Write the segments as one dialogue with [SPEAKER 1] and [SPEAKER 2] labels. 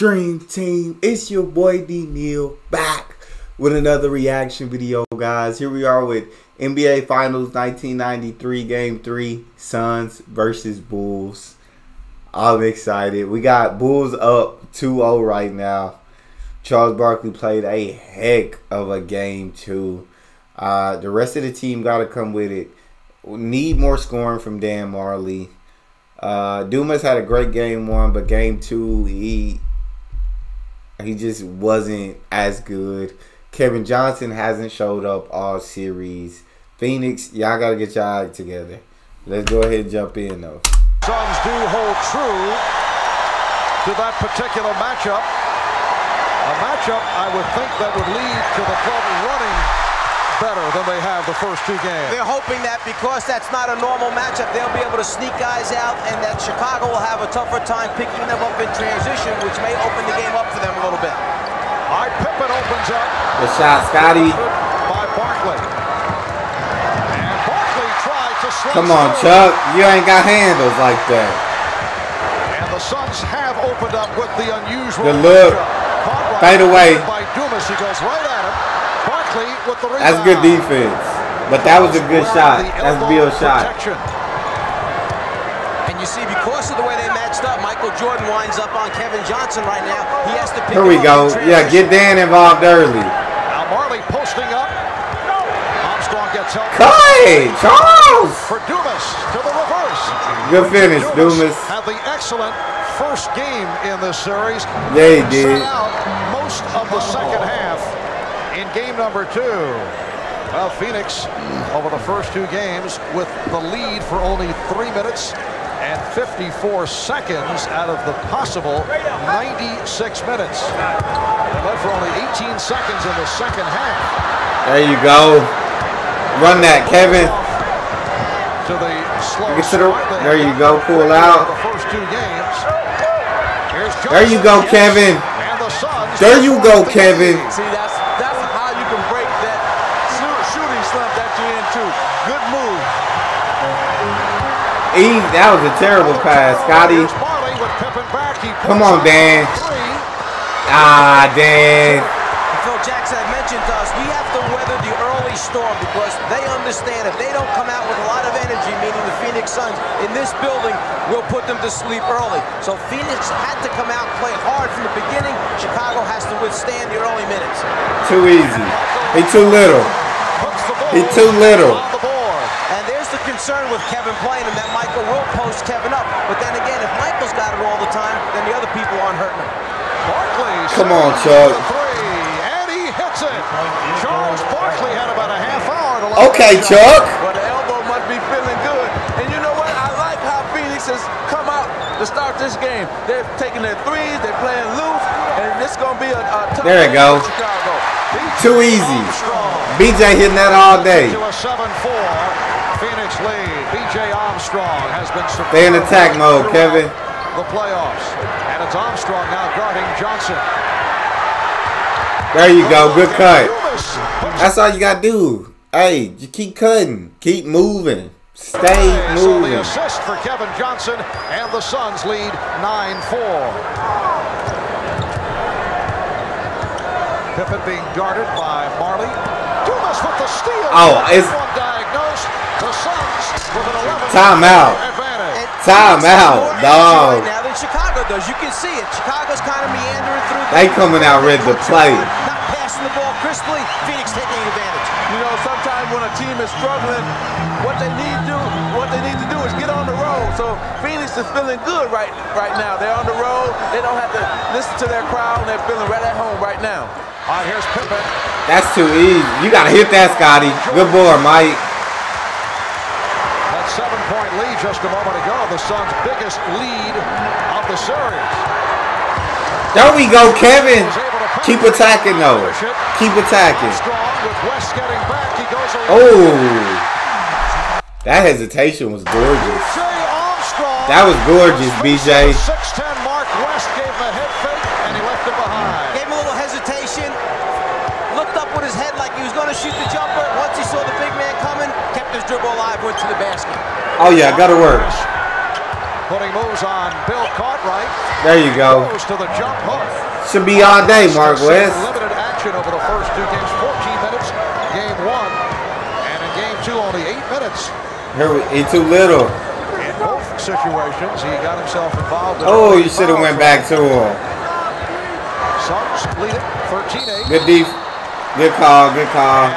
[SPEAKER 1] Dream Team, it's your boy Neal back with another reaction video, guys. Here we are with NBA Finals 1993 Game 3, Suns versus Bulls. I'm excited. We got Bulls up 2-0 right now. Charles Barkley played a heck of a game too. The rest of the team got to come with it. We need more scoring from Dan Marley. Dumas had a great game 1, but game 2 he just wasn't as good. Kevin Johnson hasn't showed up all series. Phoenix, y'all got to get y'all act together. Let's go ahead and jump in, though.
[SPEAKER 2] Suns do hold true to that particular matchup. A matchup, I would think, that would lead to the club running better than they have the first two games.
[SPEAKER 3] They're hoping that because that's not a normal matchup, they'll be able to sneak guys out, and that Chicago will have a tougher time picking them up in transition, which may open the game up for them a little bit.
[SPEAKER 2] All right, Pippen opens up.
[SPEAKER 1] Good shot, Scotty.
[SPEAKER 2] By Barkley. And Barkley tried to slip.
[SPEAKER 1] Come on, Chuck. You ain't got handles like that.
[SPEAKER 2] And the Suns have opened up with the unusual.
[SPEAKER 1] Good look. Fade away.
[SPEAKER 2] By Dumas, he goes right at him. Barkley with the rebound.
[SPEAKER 1] That's good defense. But that was a good shot. That's a Bill shot.
[SPEAKER 3] And you see, because of the way they matched up, Michael Jordan winds up on Kevin Johnson right now. He has to pick
[SPEAKER 1] Here we go. Yeah, get Dan involved early.
[SPEAKER 2] Now Marley posting up. Armstrong gets help.
[SPEAKER 1] Hey, Charles!
[SPEAKER 2] For Dumas to the reverse.
[SPEAKER 1] Good finish, Dumas.
[SPEAKER 2] Had the excellent first game in this series.
[SPEAKER 1] Yeah, he did.
[SPEAKER 2] Set out most of the second half in game number 2. Well, Phoenix over the first two games with the lead for only 3 minutes and 54 seconds out of the possible 96 minutes. They led for only 18 seconds in the second half.
[SPEAKER 1] There you go. Run that, Kevin.
[SPEAKER 2] To the slow
[SPEAKER 1] there you go. Pull out.
[SPEAKER 2] The first two games.
[SPEAKER 1] There you go, Kevin. There you go, Kevin.
[SPEAKER 4] See, that's how you can break that shooting slump that you're into. Good move.
[SPEAKER 1] That was a terrible pass, Scotty. Come on, Dan. Dan.
[SPEAKER 3] Phil Jackson had mentioned to us, we have to weather the early storm because they understand if they don't come out with a lot of energy, meaning the Phoenix Suns, in this building, we'll put them to sleep early. So Phoenix had to come out and play hard from the beginning. Chicago has to withstand the early minutes.
[SPEAKER 1] Too easy. He too little. He too little.
[SPEAKER 3] And there's the concern with Kevin playing him, that Michael will post Kevin up. But then again, if Michael's got it all the time, then the other people aren't hurting him.
[SPEAKER 1] Come on, Chuck.
[SPEAKER 2] Hits it. Charles Barkley had about a half hour to
[SPEAKER 1] okay, Chuck.
[SPEAKER 4] Well, the elbow must be feeling good. And you know what? I like how Phoenix has come out to start this game. They're taking their threes, they're playing loose, and this is going to be a tough
[SPEAKER 1] there you go.
[SPEAKER 4] Chicago.
[SPEAKER 1] Too easy. BJ hitting that all day.
[SPEAKER 2] To a 7-4 Phoenix lead. BJ Armstrong has been
[SPEAKER 1] stay in attack mode, Kevin.
[SPEAKER 2] The playoffs. And it's Armstrong now guarding Johnson.
[SPEAKER 1] There you go. Good cut. That's all you got to do. Hey, you keep cutting. Keep moving. Stay moving.
[SPEAKER 2] The assist for Kevin Johnson, and the Suns lead 9-4. Pippen being guarded by Marley. Dumas with the steal.
[SPEAKER 1] Oh, it's
[SPEAKER 2] diagnosed. The Suns with an 11
[SPEAKER 1] timeout. Timeout, dog.
[SPEAKER 3] Now than Chicago does. You can see it. Chicago's kind of meandering through.
[SPEAKER 1] They coming out ready to play.
[SPEAKER 3] Not passing the ball crisply. Phoenix taking advantage.
[SPEAKER 4] You know, sometimes when a team is struggling, what they need to do is get on the road. So Phoenix is feeling good right now. They're on the road. They don't have to listen to their crowd, and they're feeling right at home right now.
[SPEAKER 2] All right, here's Pippen.
[SPEAKER 1] That's too easy. You got to hit that, Scotty. Good boy, Mike.
[SPEAKER 2] That 7-point lead just a moment ago. The Suns' biggest lead of the series.
[SPEAKER 1] There we go, Kevin. Keep attacking, though. Keep attacking. Oh. That hesitation was gorgeous. That was gorgeous, BJ.
[SPEAKER 2] 6'10" Mark West gave him a head fake, and he left him behind.
[SPEAKER 3] Gave him a little hesitation. Looked up with his head like he was going to shoot the jumper. Once he saw the big man coming, kept his dribble alive, went to the basket.
[SPEAKER 1] Oh, yeah, got to work.
[SPEAKER 2] Putting moves on Bill Cartwright.
[SPEAKER 1] There you go.
[SPEAKER 2] Goes to the jump hook.
[SPEAKER 1] Should be all day, Mark West.
[SPEAKER 2] Limited action over the first two games. 14 minutes, game one. And in game two, only 8 minutes.
[SPEAKER 1] He too little.
[SPEAKER 2] In both situations, he got himself involved.
[SPEAKER 1] Oh, you should have went back to him.
[SPEAKER 2] Suns lead it 13-8.
[SPEAKER 1] Good Good call. Good call.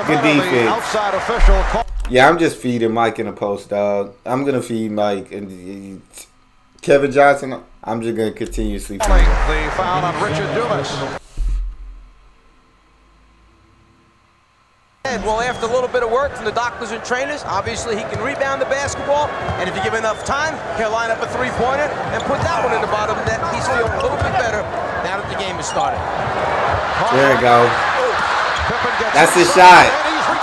[SPEAKER 1] Good defense.
[SPEAKER 2] Outside official call.
[SPEAKER 1] Yeah, I'm just feeding Mike in the post, dog. I'm going to feed Mike. And Kevin Johnson, I'm just going to continuously feed him.
[SPEAKER 2] The foul on Richard Dumas.
[SPEAKER 3] Well, after a little bit of work from the doctors and trainers, obviously he can rebound the basketball, and if you give him enough time, he'll line up a three-pointer and put that one in the bottom net. He's feeling a little bit better now that the game has started.
[SPEAKER 1] There you go. That's his shot.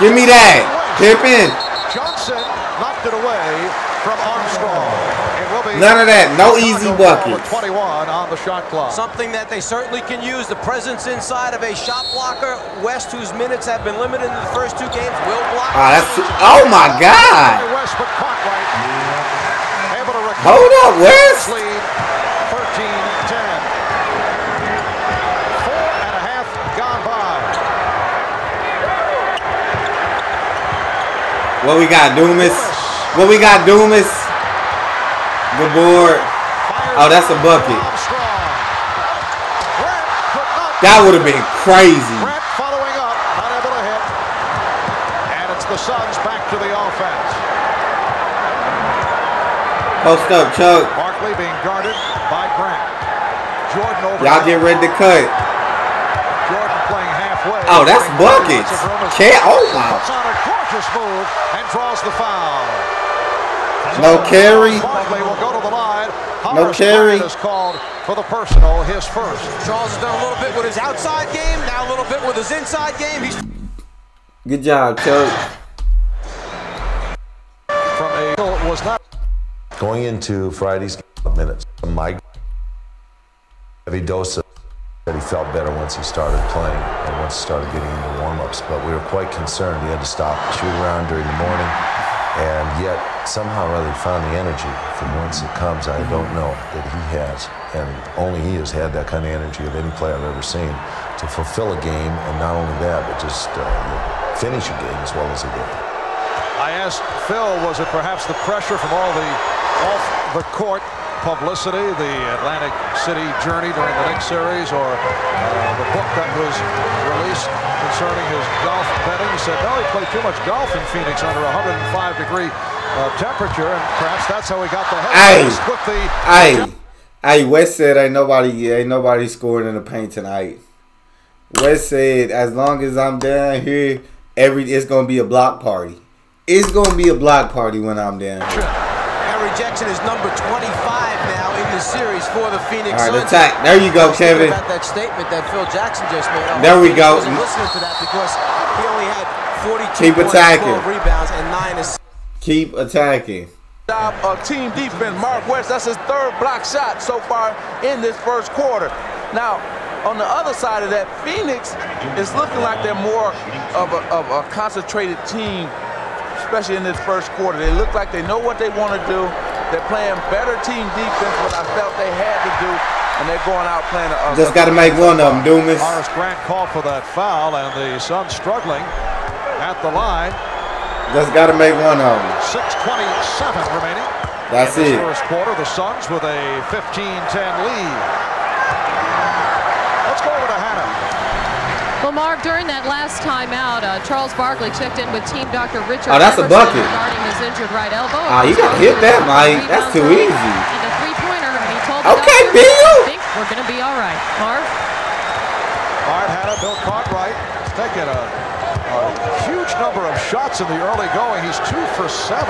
[SPEAKER 1] Give me that. Pippen.
[SPEAKER 2] Johnson knocked it away from Armstrong. It will be
[SPEAKER 1] none of that. No easy bucket.
[SPEAKER 2] 21 on the shot clock.
[SPEAKER 3] Something that they certainly can use. The presence inside of a shot blocker. West, whose minutes have been limited in the first two games, will block.
[SPEAKER 1] Oh my God.
[SPEAKER 2] West, but Cartwright able to recover.
[SPEAKER 1] Hold up, West.
[SPEAKER 2] Lead 13-10. 4.5 gone by.
[SPEAKER 1] What we got, Dumas? What we got, Dumas? Good board. Oh, that's a bucket. That would have been crazy.
[SPEAKER 2] Brett following up, not able to hit. And it's the Suns back to the offense.
[SPEAKER 1] Post up, Chuck.
[SPEAKER 2] Barkley being guarded by Grant. Jordan over.
[SPEAKER 1] Y'all get ready to cut.
[SPEAKER 2] Jordan playing halfway.
[SPEAKER 1] Oh, that's buckets. Oh, my.
[SPEAKER 2] Puts on a gorgeous move and draws the foul.
[SPEAKER 1] No carry.
[SPEAKER 2] Barkley will go to the line.
[SPEAKER 1] No carry.
[SPEAKER 2] Is called for the personal, his first.
[SPEAKER 3] Charles has done a little bit with his outside game, now a little bit with his inside game. He's
[SPEAKER 1] good job, Chuck.
[SPEAKER 2] From a was not
[SPEAKER 5] going into Friday's minutes. My heavy dose of that he felt better once he started playing and once he started getting into warm-ups. But we were quite concerned. He had to stop the shoot around during the morning, and yet somehow or other he found the energy from whence it comes. I don't know that he has, and only he has had that kind of energy of any player I've ever seen to fulfill a game, and not only that, but just finish a game as well as he did.
[SPEAKER 2] I asked Phil, was it perhaps the pressure from all the off-the-court publicity, the Atlantic City journey during the Knicks series, or the book that was released concerning his golf betting? He said, no, he played too much golf in Phoenix under 105-degree temperature, and perhaps that's how he got the head.
[SPEAKER 1] Hey, West said ain't nobody scoring in the paint tonight. West said, as long as I'm down here, it's gonna be a block party. It's gonna be a block party when I'm down here.
[SPEAKER 3] rejection is number 25 now in the series for the Phoenix Suns.
[SPEAKER 1] All right, attack. There you go, Kevin.
[SPEAKER 3] About that statement that Phil Jackson just made.
[SPEAKER 1] There we go.
[SPEAKER 3] Listening to that because he only had 42
[SPEAKER 1] Keep attacking.
[SPEAKER 3] 12 rebounds and 9 assists.
[SPEAKER 1] Keep attacking.
[SPEAKER 4] Job of team defense. Mark West, that's his third block shot so far in this first quarter. Now, on the other side of that, Phoenix is looking like they're more of a concentrated team, especially in this first quarter. They look like they know what they want to do. They're playing better team defense, what I felt they had to do, and they're going out playing
[SPEAKER 1] just got to make one of them, Dumas.
[SPEAKER 2] Horace Grant called for that foul, and the Suns struggling at the line.
[SPEAKER 1] Just got to make one of them.
[SPEAKER 2] 6:27 remaining.
[SPEAKER 1] That's
[SPEAKER 2] in
[SPEAKER 1] it.
[SPEAKER 2] This first quarter, the Suns with a 15-10 lead. Let's go over to Hannah.
[SPEAKER 6] Well, Mark, during that last timeout, Charles Barkley checked in with team Dr. Richard.
[SPEAKER 1] Oh, that's a bucket.
[SPEAKER 6] Regarding his injured right elbow.
[SPEAKER 1] You got to hit that, Mike. That's too easy.
[SPEAKER 6] And a three-pointer, and he told
[SPEAKER 1] okay,
[SPEAKER 6] the doctor,
[SPEAKER 1] Bill.
[SPEAKER 6] I think we're going to be all right. Marv?
[SPEAKER 2] All right, Hannah, Bill Cartwright is taking a huge number of shots in the early going. He's 2 for 7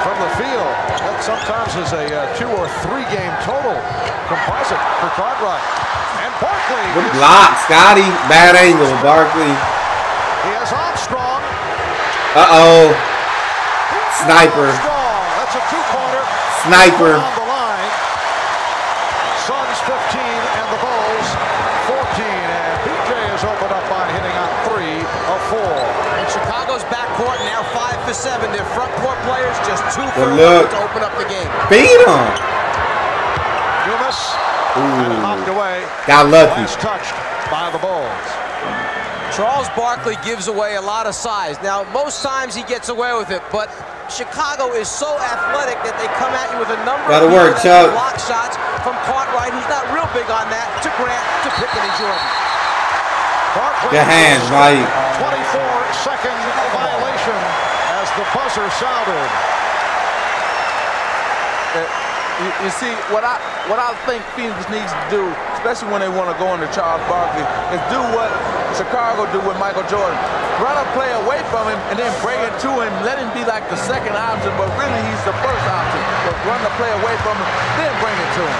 [SPEAKER 2] from the field. That sometimes is a 2 or 3 game total composite for Cartwright. And Barkley.
[SPEAKER 1] Good block, Scotty. Bad angle, Barkley.
[SPEAKER 2] He has Armstrong.
[SPEAKER 1] Uh-oh. Sniper.
[SPEAKER 2] Armstrong. That's a two-pointer.
[SPEAKER 1] Sniper.
[SPEAKER 2] On the line. Suns 15 and the Bulls 14. And BJ is opened up by hitting on 3 of 4.
[SPEAKER 3] And Chicago's backcourt now 5 for 7. Their front court players just 2 for 11 to open up the game.
[SPEAKER 1] Beat him.
[SPEAKER 2] Dumas had it knocked away.
[SPEAKER 1] Got lucky.
[SPEAKER 2] Last touched by the Bulls.
[SPEAKER 3] Charles Barkley gives away a lot of size. Now, most times he gets away with it, but Chicago is so athletic that they come at you with a number of block shots from Cartwright, who's not real big on that, to Grant, to Pippen and Jordan.
[SPEAKER 1] Your hands, Mike.
[SPEAKER 2] 24-second violation as the buzzer sounded.
[SPEAKER 4] You see, what I think Phoenix needs to do, especially when they want to go into Charles Barkley, is do what Chicago do with Michael Jordan. Run a play away from him and then bring it to him. Let him be like the second option, but really he's the first option. But run the play away from him, then bring it to him.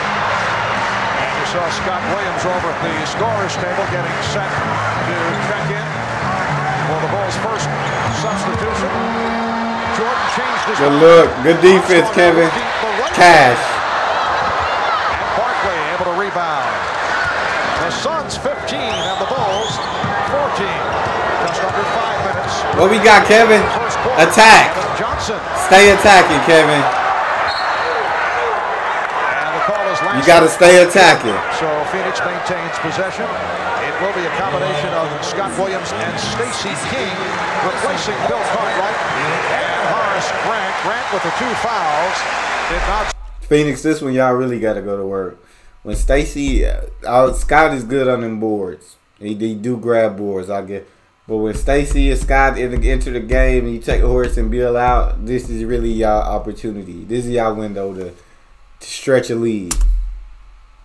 [SPEAKER 2] And you saw Scott Williams over at the scorer's table getting set to check in for the Bulls' first substitution. Jordan changed his
[SPEAKER 1] Good look. Good defense, Kevin. Cash.
[SPEAKER 2] And Barkley able to rebound. The Suns 15 and the Bulls 14. Just under 5 minutes.
[SPEAKER 1] What we got, Kevin? Attack.
[SPEAKER 2] Johnson.
[SPEAKER 1] Stay attacking, Kevin.
[SPEAKER 2] And the call is last.
[SPEAKER 1] You got to stay attacking.
[SPEAKER 2] So Phoenix maintains possession. It will be a combination of Scott Williams and Stacey King replacing Bill Cartwright and Horace Grant. Grant with the 2 fouls. Did not.
[SPEAKER 1] Phoenix, this one y'all really got to go to work. When Stacey, Scott is good on them boards. He do grab boards, I get. But when Stacey and Scott enter the game and you take Horace and Bill out, this is really y'all opportunity. This is y'all window to stretch a lead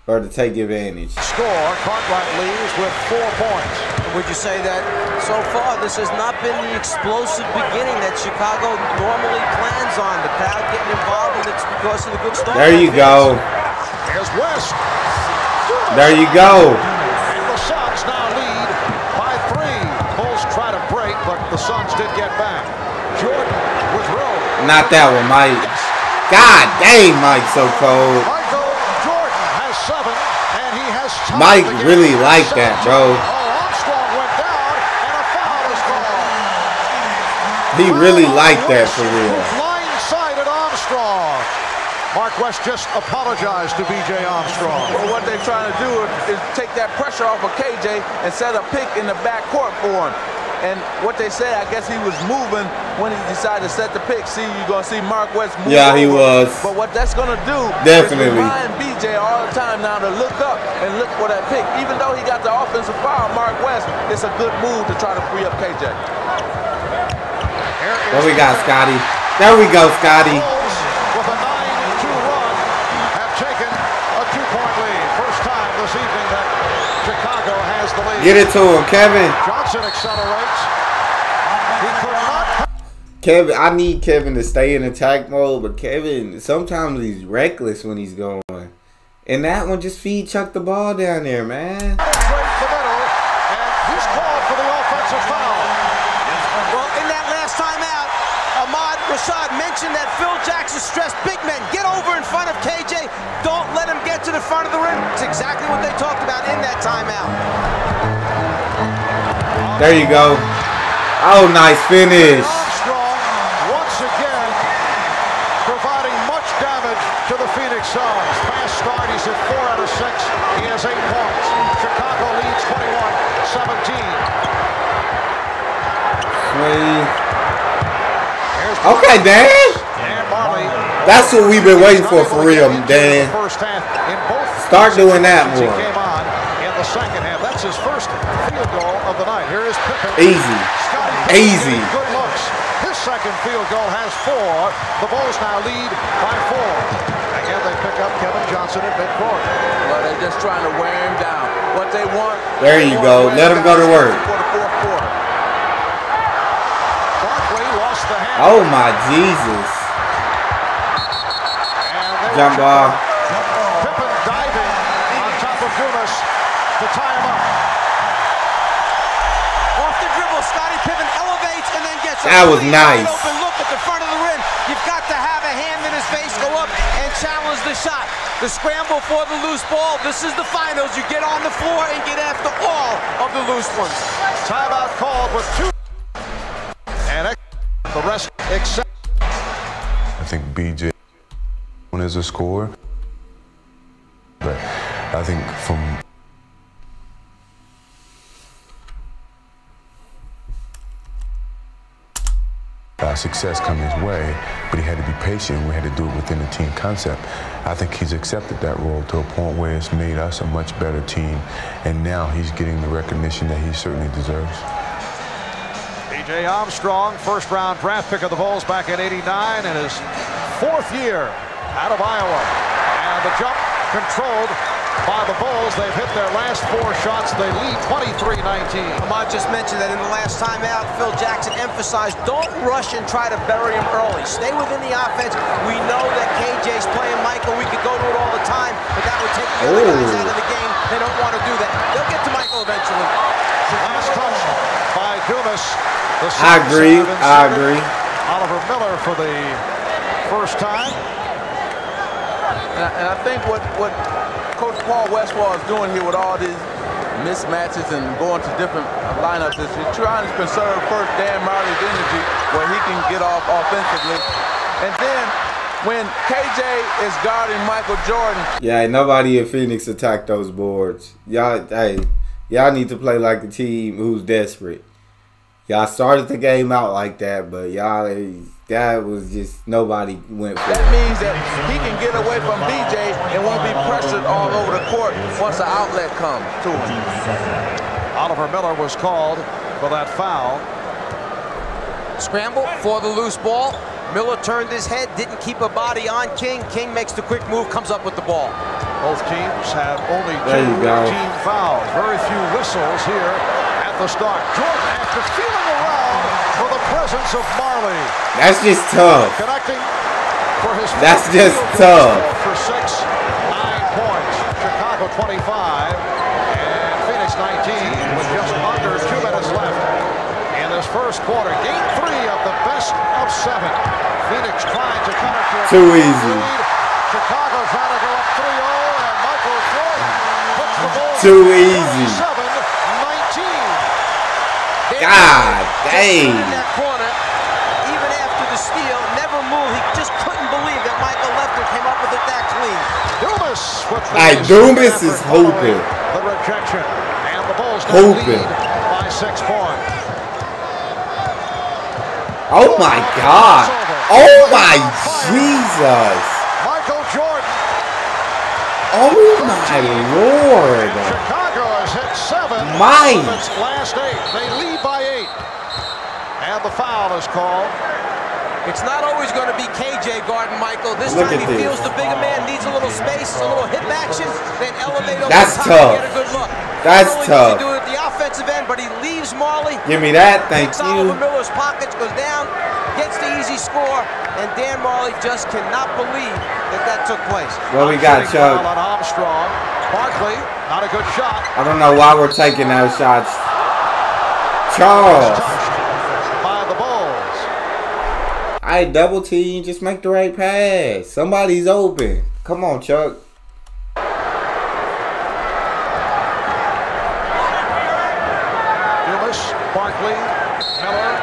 [SPEAKER 1] or to take advantage.
[SPEAKER 2] Score. Cartwright leads with 4 points.
[SPEAKER 3] Would you say that so far this has not been the explosive beginning that Chicago normally plans on? The crowd getting involved, and it's because of the good start.
[SPEAKER 1] There you go.
[SPEAKER 2] Here's West.
[SPEAKER 1] There you go.
[SPEAKER 2] And the Suns now lead by 3. Bulls try to break, but the Suns did get back. Jordan with Rowe.
[SPEAKER 1] Not that one, Mike. God dang, Mike, so cold.
[SPEAKER 2] Michael Jordan has 7, and he has
[SPEAKER 1] Mike really like that, bro.
[SPEAKER 2] Armstrong went down, and a foul is called.
[SPEAKER 1] He really like that for real.
[SPEAKER 2] Blindsided Armstrong. Mark West just apologized to B.J. Armstrong.
[SPEAKER 4] Well, what they're trying to do is take that pressure off of KJ and set a pick in the backcourt for him. And what they say, I guess he was moving when he decided to set the pick. See, you're going to see Mark West move.
[SPEAKER 1] Yeah, he was.
[SPEAKER 4] But what that's going to do
[SPEAKER 1] Definitely.
[SPEAKER 4] is remind B.J. all the time now to look up and look for that pick. Even though he got the offensive foul, Mark West, it's a good move to try to free up KJ.
[SPEAKER 1] What we got, Scotty? There we go, Scotty.
[SPEAKER 2] With a 9-2 run, have taken a 2-point lead. First time this evening that Chicago has the lead.
[SPEAKER 1] Get it to him, Kevin.
[SPEAKER 2] Johnson accelerates. He could not.
[SPEAKER 1] Kevin, I need Kevin to stay in attack mode, but Kevin, sometimes he's reckless when he's going. And that one, just chuck the ball down there, man.
[SPEAKER 2] Straight the middle, and he's called for the offensive foul.
[SPEAKER 3] Well, in that last time out, Ahmad Rashad mentioned that Phil Jackson stressed big men. Get over in front of KJ. Don't let him get to the front of the rim. It's exactly what they talked about in that timeout.
[SPEAKER 1] There you go. Oh, nice finish.
[SPEAKER 2] Armstrong, once again, providing much damage to the Phoenix Suns. Fast start, he's at 4 out of 6. He has 8 points. Chicago leads 21-17.
[SPEAKER 1] Okay, Dan.
[SPEAKER 2] And Marley.
[SPEAKER 1] That's what we've been waiting for real, Dan.
[SPEAKER 2] First half in both
[SPEAKER 1] Start doing that
[SPEAKER 2] he
[SPEAKER 1] more.
[SPEAKER 2] came on in the second half. That's his first field goal of the night. Here is Pippen.
[SPEAKER 1] Easy. Easy.
[SPEAKER 2] Good looks. His second field goal has 4. The Bulls now lead by 4. Again, they pick up Kevin Johnson at midcourt.
[SPEAKER 4] Well, they're just trying to wear him down. What they want.
[SPEAKER 1] There you go. Let him go to work.
[SPEAKER 4] For the fourth quarter.
[SPEAKER 2] Barkley lost the hand.
[SPEAKER 1] Oh, my Jesus. Jump ball.
[SPEAKER 2] Pippen diving on top of Dumas to tie him up.
[SPEAKER 3] Off the dribble, Scottie Pippen elevates and then gets
[SPEAKER 1] That was nice.
[SPEAKER 3] Open look at the front of the rim. You've got to have a hand in his face, go up and challenge the shot. The scramble for the loose ball. This is the finals. You get on the floor and get after all of the loose ones.
[SPEAKER 2] Timeout called with 2. The rest except.
[SPEAKER 7] I think BJ is a scorer, but I think from success come his way, but he had to be patient. We had to do it within the team concept. I think he's accepted that role to a point where it's made us a much better team, and now he's getting the recognition that he certainly deserves.
[SPEAKER 2] B.J. Armstrong, first-round draft pick of the Bulls back in '89, in his 4th year out of Iowa. And the jump controlled by the Bulls. They've hit their last 4 shots. They lead 23-19.
[SPEAKER 3] Ahmad just mentioned that in the last timeout, Phil Jackson emphasized, don't rush and try to bury him early. Stay within the offense. We know that KJ's playing Michael. We could go to it all the time, but that would take the other guys out of the game. They don't want to do that. They'll get to Michael eventually.
[SPEAKER 2] Last touch by Dumas.
[SPEAKER 1] I agree.
[SPEAKER 2] Oliver Miller for the first time.
[SPEAKER 4] And I think what Coach Paul Westphal is doing here with all these mismatches and going to different lineups is he's trying to conserve first Dan Marley's energy where he can get off offensively. And then when KJ is guarding Michael Jordan.
[SPEAKER 1] Yeah, nobody in Phoenix attacked those boards. Y'all need to play like a team who's desperate. Y'all started the game out like that, but that was just, nobody went for it.
[SPEAKER 4] That means that he can get away from BJ and won't be pressured all over the court once the outlet comes to him.
[SPEAKER 2] Oliver Miller was called for that foul.
[SPEAKER 3] Scramble for the loose ball. Miller turned his head, didn't keep a body on King. King makes the quick move, comes up with the ball.
[SPEAKER 2] Both teams have only 2 team fouls. Very few whistles here at the start. Jordan, after feeling around for the presence of Marley.
[SPEAKER 1] That's just tough.
[SPEAKER 2] Connecting for his
[SPEAKER 1] That's just tough.
[SPEAKER 2] For 6, 9 points. Chicago 25 and Phoenix 19 with just under 2 minutes left in this first quarter. Game 3 of the best of 7. Phoenix trying to cut it to a
[SPEAKER 1] too easy.
[SPEAKER 2] lead. Chicago trying to go up 3-0, and Michael Jordan puts the ball
[SPEAKER 1] too easy.
[SPEAKER 2] 7-19.
[SPEAKER 1] God dang.
[SPEAKER 3] In that corner, even after the steal, never moved. He just couldn't believe that Michael Lefter came up with it that clean.
[SPEAKER 2] Dumas with the
[SPEAKER 1] Dumas is hoping.
[SPEAKER 2] The rejection, and the Bulls now
[SPEAKER 1] Hoping.
[SPEAKER 2] lead by 6 points.
[SPEAKER 1] Oh my God. Oh my Jesus.
[SPEAKER 2] Michael Jordan.
[SPEAKER 1] Oh my Lord.
[SPEAKER 2] Chicago has hit 7
[SPEAKER 1] Mike.
[SPEAKER 2] of its last 8. They lead by 8. And the foul is called.
[SPEAKER 3] It's not always going to be KJ guarding Michael. This
[SPEAKER 1] Look
[SPEAKER 3] time
[SPEAKER 1] at
[SPEAKER 3] he
[SPEAKER 1] this.
[SPEAKER 3] feels the bigger man needs a little space, a little hip action, then elevate over
[SPEAKER 1] That's
[SPEAKER 3] the top
[SPEAKER 1] tough.
[SPEAKER 3] and get a good look.
[SPEAKER 1] That's
[SPEAKER 3] not only
[SPEAKER 1] tough.
[SPEAKER 3] does he do it at the offensive end, but he leaves Marley.
[SPEAKER 1] Give me that. Thank
[SPEAKER 3] Picks Oliver
[SPEAKER 1] you.
[SPEAKER 3] Miller's pockets, goes down, gets the easy score, and Dan Marley just cannot believe that took place.
[SPEAKER 1] Well, we got
[SPEAKER 2] Foul
[SPEAKER 1] Chuck.
[SPEAKER 2] on Armstrong. Barkley, not a good shot.
[SPEAKER 1] I don't know why we're taking those shots. Charles.
[SPEAKER 2] Touched by the Bulls.
[SPEAKER 1] I double team. Just make the right pass. Somebody's open. Come on, Chuck.
[SPEAKER 2] Dumas, Barkley, Miller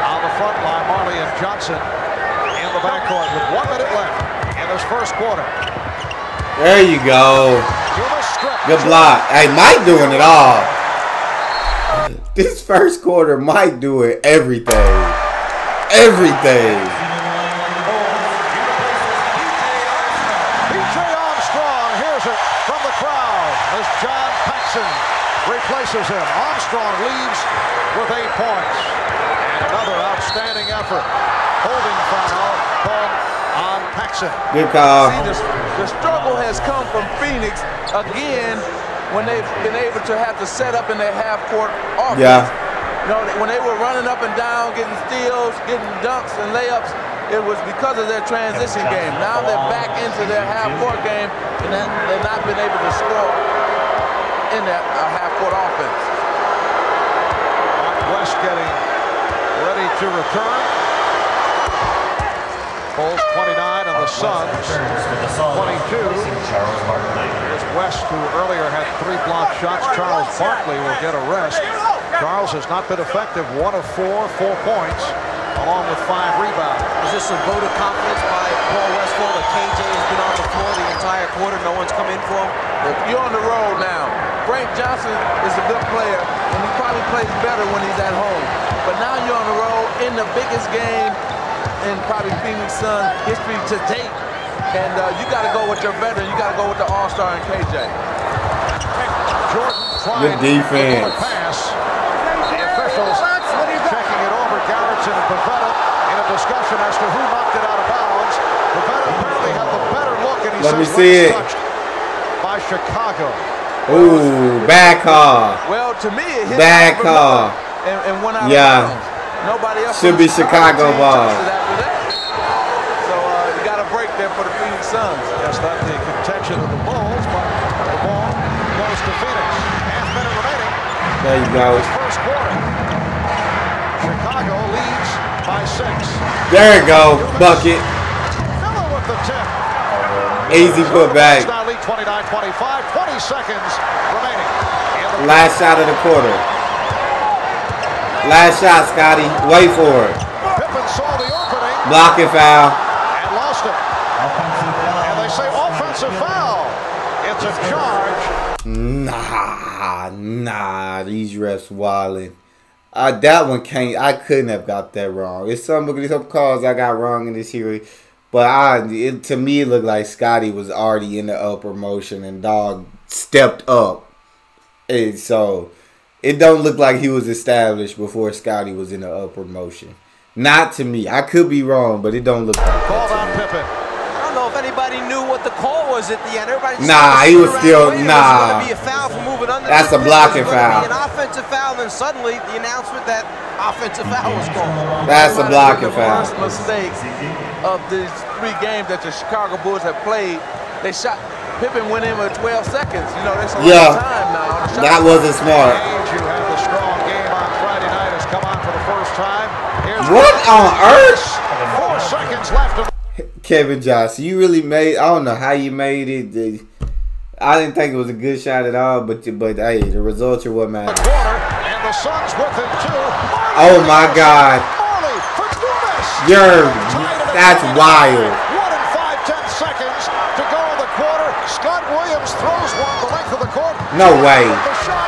[SPEAKER 2] on the front line. Marley and Johnson in the backcourt with 1 minute left in this first quarter.
[SPEAKER 1] There you go.
[SPEAKER 2] Dumas stripped.
[SPEAKER 1] Good block. Hey, Mike doing it all. This first quarter, Mike doing everything. Everything.
[SPEAKER 2] B.J. Armstrong hears it from the crowd as John Paxson replaces him. Armstrong leaves with 8 points. And another outstanding effort. Holding foul called on Paxson.
[SPEAKER 1] Good call.
[SPEAKER 4] See, the struggle has come from Phoenix again when they've been able to have to set up in their half-court offense.
[SPEAKER 1] Yeah.
[SPEAKER 4] You know, when they were running up and down, getting steals, getting dunks and layups, it was because of their transition game. Now they're back into their half-court game, and they've not been able to score in that half-court offense.
[SPEAKER 2] West getting ready to return. Bulls 29 and the Suns 22. Here's West, who earlier had 3 blocked shots. Charles Barkley will get a rest. Charles has not been effective. 1 of 4, 4 points. along with 5 rebounds.
[SPEAKER 3] Is this a vote of confidence by Paul Westphal that KJ has been on the floor the entire quarter? No one's come in for him?
[SPEAKER 4] You're on the road now. Frank Johnson is a good player, and he probably plays better when he's at home. But now you're on the road in the biggest game in probably Phoenix Suns history to date. And you got to go with your veteran. You got to go with the all-star and KJ.
[SPEAKER 2] Jordan trying
[SPEAKER 1] Good defense.
[SPEAKER 2] to pass. The officials checking it over. Garrettson and Pavetta in a discussion as to who knocked it out of bounds. Pavetta apparently had the better look, and he
[SPEAKER 1] Let me
[SPEAKER 2] says
[SPEAKER 1] see it.
[SPEAKER 2] touched by Chicago.
[SPEAKER 1] Ooh, bad call.
[SPEAKER 4] Well, to me, it hit
[SPEAKER 1] Bad
[SPEAKER 4] Albert
[SPEAKER 1] call.
[SPEAKER 4] Miller and went out
[SPEAKER 1] Yeah.
[SPEAKER 4] of bounds. Nobody else
[SPEAKER 1] Should be Chicago ball.
[SPEAKER 4] After that. So you got a break there for the Phoenix Suns.
[SPEAKER 2] Yes, that's the contention of the Bulls, but the ball goes to Phoenix. Half minute remaining.
[SPEAKER 1] There you go.
[SPEAKER 2] This first quarter. Chicago leads by 6.
[SPEAKER 1] There you go. Bucket.
[SPEAKER 2] Miller with the tip.
[SPEAKER 1] Easy put back.
[SPEAKER 2] Now lead 29-25. 20 seconds remaining.
[SPEAKER 1] Last shot of the quarter. Last shot, Scotty. Wait for it.
[SPEAKER 2] Pippen saw the opening
[SPEAKER 1] Blocking foul.
[SPEAKER 2] and lost it. And they say offensive foul. It's a charge.
[SPEAKER 1] Nah. These refs wildin'. That one can't. I couldn't have got that wrong. It's some calls I got wrong in this series, but to me it looked like Scotty was already in the upper motion and dog stepped up, and so it don't look like he was established before Scotty was in the upper motion. Not to me. I could be wrong, but it don't look like
[SPEAKER 2] Called
[SPEAKER 1] that
[SPEAKER 2] on
[SPEAKER 1] to me.
[SPEAKER 2] Pippen.
[SPEAKER 3] I don't know if anybody knew what the call was at the end. Everybody just
[SPEAKER 1] Nah,
[SPEAKER 3] started
[SPEAKER 1] he was
[SPEAKER 3] to
[SPEAKER 1] still-
[SPEAKER 3] sit around and wait.
[SPEAKER 1] nah.
[SPEAKER 3] It was going to be a foul for moving under.
[SPEAKER 1] That's a blocking
[SPEAKER 3] It was going to
[SPEAKER 1] foul.
[SPEAKER 3] be an offensive foul, and suddenly the announcement that offensive foul was called.
[SPEAKER 1] That's a blocking
[SPEAKER 4] The
[SPEAKER 1] foul.
[SPEAKER 4] first mistake of these 3 games that the Chicago Bulls have played. They shot. Pippen went in with 12 seconds. You know, that's a
[SPEAKER 1] Yeah.
[SPEAKER 4] long time now. The shot-
[SPEAKER 1] That wasn't smart.
[SPEAKER 2] Age, who had the strong game on Friday night, has come on for the first time. Here's
[SPEAKER 1] What on earth?
[SPEAKER 2] 4 seconds left.
[SPEAKER 1] Kevin Johnson, you really made. I don't know how you made it. I didn't think it was a good shot at all, but hey, the results are what
[SPEAKER 2] The
[SPEAKER 1] matter.
[SPEAKER 2] quarter, and the Suns with him too.
[SPEAKER 1] Oh my God,
[SPEAKER 2] Marley for Dumas.
[SPEAKER 1] that's wild.
[SPEAKER 2] 1 and 5/10 seconds to go in the quarter. Scott Williams throws one the length of the court.
[SPEAKER 1] No way.
[SPEAKER 2] The shot.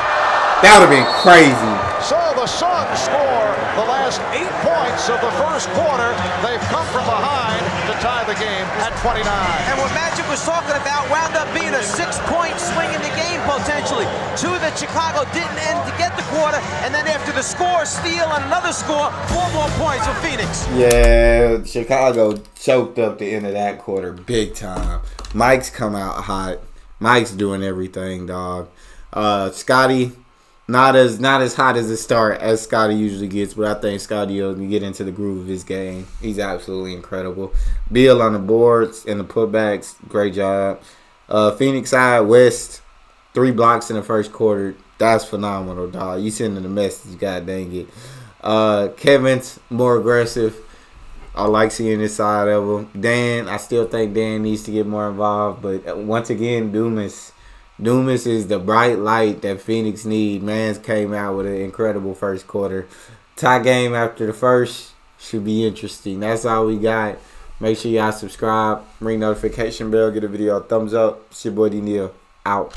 [SPEAKER 1] That would have been crazy.
[SPEAKER 2] So the Suns score the last 8 points of the first quarter. They've come from behind to tie the game at 29.
[SPEAKER 3] And what Magic was talking about wound up being a 6-point swing in the game potentially. 2 that Chicago didn't end to get the quarter, and then after the score, steal, and another score, 4 more points for Phoenix.
[SPEAKER 1] Yeah, Chicago choked up the end of that quarter big time. Mike's come out hot. Mike's doing everything, dog. Scotty. Not as hot as a start as Scotty usually gets, but I think Scotty will get into the groove of his game. He's absolutely incredible. Beal on the boards and the putbacks, great job. Phoenix side, West, 3 blocks in the first quarter. That's phenomenal, dog. You sending the message, god dang it. Kevin's more aggressive. I like seeing this side of him. Dan, I still think Dan needs to get more involved, but once again, Dumas is the bright light that Phoenix need. Mans came out with an incredible first quarter. Tie game after the first should be interesting. That's all we got. Make sure y'all subscribe, ring notification bell, get a video a thumbs up. It's your boy D Neal. Out.